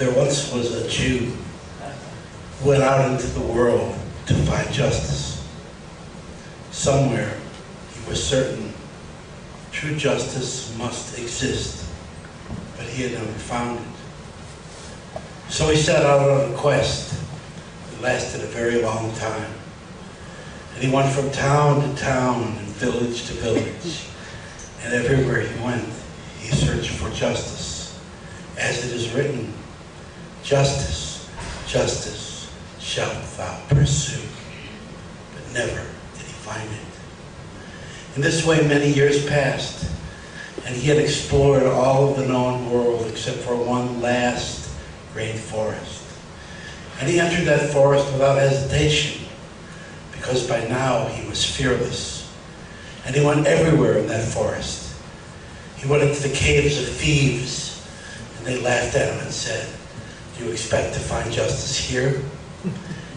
There once was a Jew who went out into the world to find justice. Somewhere, he was certain, true justice must exist, but he had never found it. So he set out on a quest that lasted a very long time. And he went from town to town and village to village. And everywhere he went, he searched for justice. As it is written, justice, justice shalt thou pursue. But never did he find it. In this way, many years passed, and he had explored all of the known world except for one last great forest. And he entered that forest without hesitation, because by now he was fearless. And he went everywhere in that forest. He went into the caves of thieves, and they laughed at him and said, "Do you expect to find justice here?"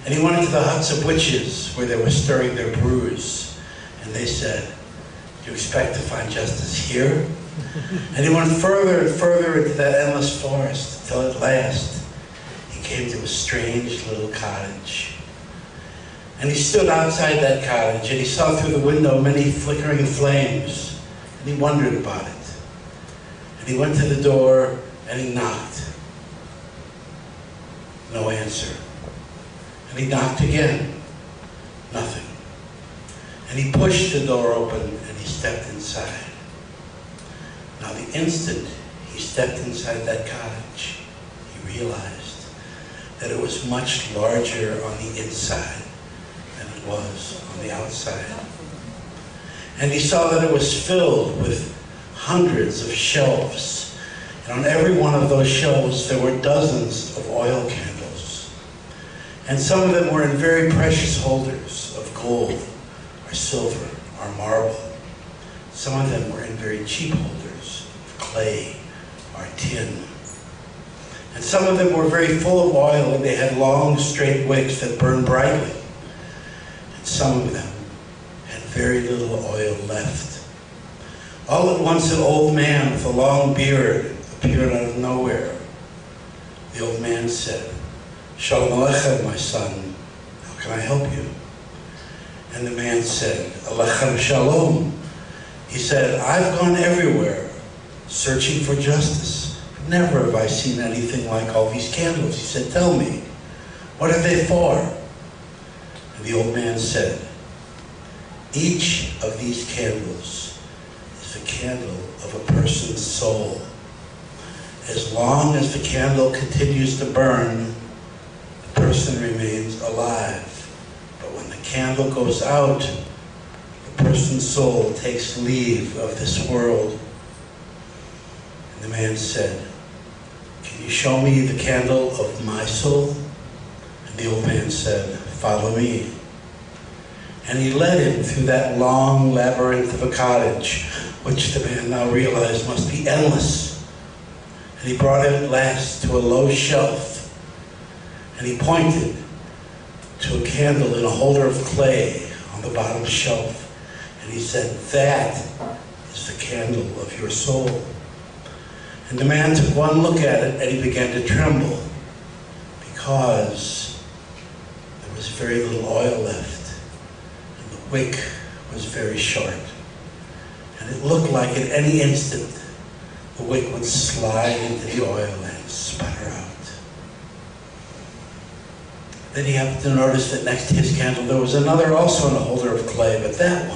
And he went into the huts of witches where they were stirring their brews, and they said, "Do you expect to find justice here?" And he went further and further into that endless forest until at last he came to a strange little cottage. And he stood outside that cottage, and he saw through the window many flickering flames, and he wondered about it. And he went to the door, and he knocked. No answer. And he knocked again. Nothing. And he pushed the door open, and he stepped inside. Now, the instant he stepped inside that cottage, he realized that it was much larger on the inside was on the outside. And he saw that it was filled with hundreds of shelves. And on every one of those shelves there were dozens of oil candles. And some of them were in very precious holders of gold or silver or marble. Some of them were in very cheap holders of clay or tin. And some of them were very full of oil, and they had long straight wicks that burned brightly. Some of them had very little oil left. All at once an old man with a long beard appeared out of nowhere. The old man said, "Shalom Aleichem, my son, how can I help you?" And the man said, "Aleichem Shalom." He said, "I've gone everywhere searching for justice. Never have I seen anything like all these candles." He said, "Tell me, what are they for?" And the old man said, "Each of these candles is the candle of a person's soul. As long as the candle continues to burn, the person remains alive. But when the candle goes out, the person's soul takes leave of this world." And the man said, "Can you show me the candle of my soul?" And the old man said, "Follow me." And he led him through that long labyrinth of a cottage, which the man now realized must be endless. And he brought him at last to a low shelf, and he pointed to a candle in a holder of clay on the bottom shelf. And he said, "That is the candle of your soul." And the man took one look at it, and he began to tremble, because there was very little oil left, and the wick was very short, and it looked like at any instant the wick would slide into the oil and sputter out. Then he happened to notice that next to his candle there was another also in a holder of clay, but that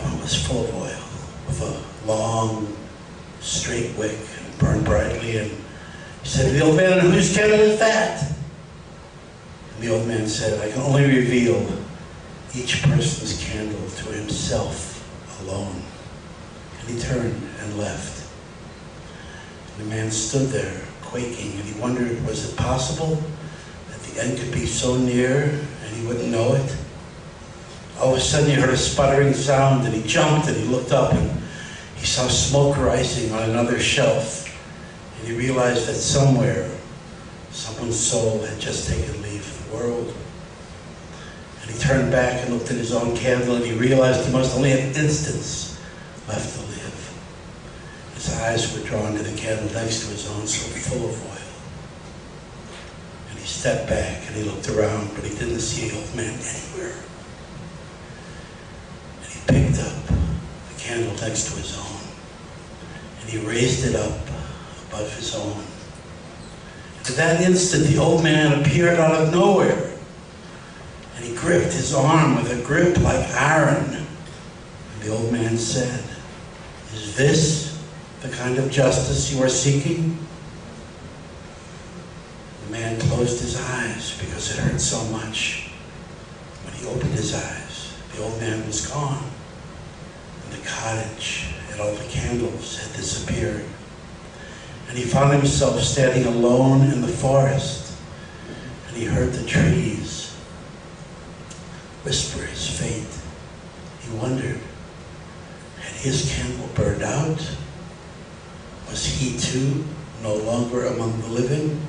one was full of oil, with a long, straight wick, and burned brightly. And he said to the old man, "Whose candle is that?" And the old man said, "I can only reveal each person's candle to himself alone." And he turned and left. And the man stood there, quaking, and he wondered, was it possible that the end could be so near and he wouldn't know it? All of a sudden he heard a sputtering sound, and he jumped and he looked up, and he saw smoke rising on another shelf. And he realized that somewhere, someone's soul had just taken leave of the world. And he turned back and looked at his own candle, and he realized he must only have instants left to live. His eyes were drawn to the candle next to his own, so full of oil. And he stepped back and he looked around, but he didn't see the old man anywhere. And he picked up the candle next to his own, and he raised it up above his own. At that instant, the old man appeared out of nowhere, and he gripped his arm with a grip like iron. And the old man said, "Is this the kind of justice you are seeking?" The man closed his eyes because it hurt so much. When he opened his eyes, the old man was gone, and the cottage and all the candles had disappeared. And he found himself standing alone in the forest, and he heard the trees whisper his fate. He wondered, had his candle burned out? Was he too no longer among the living?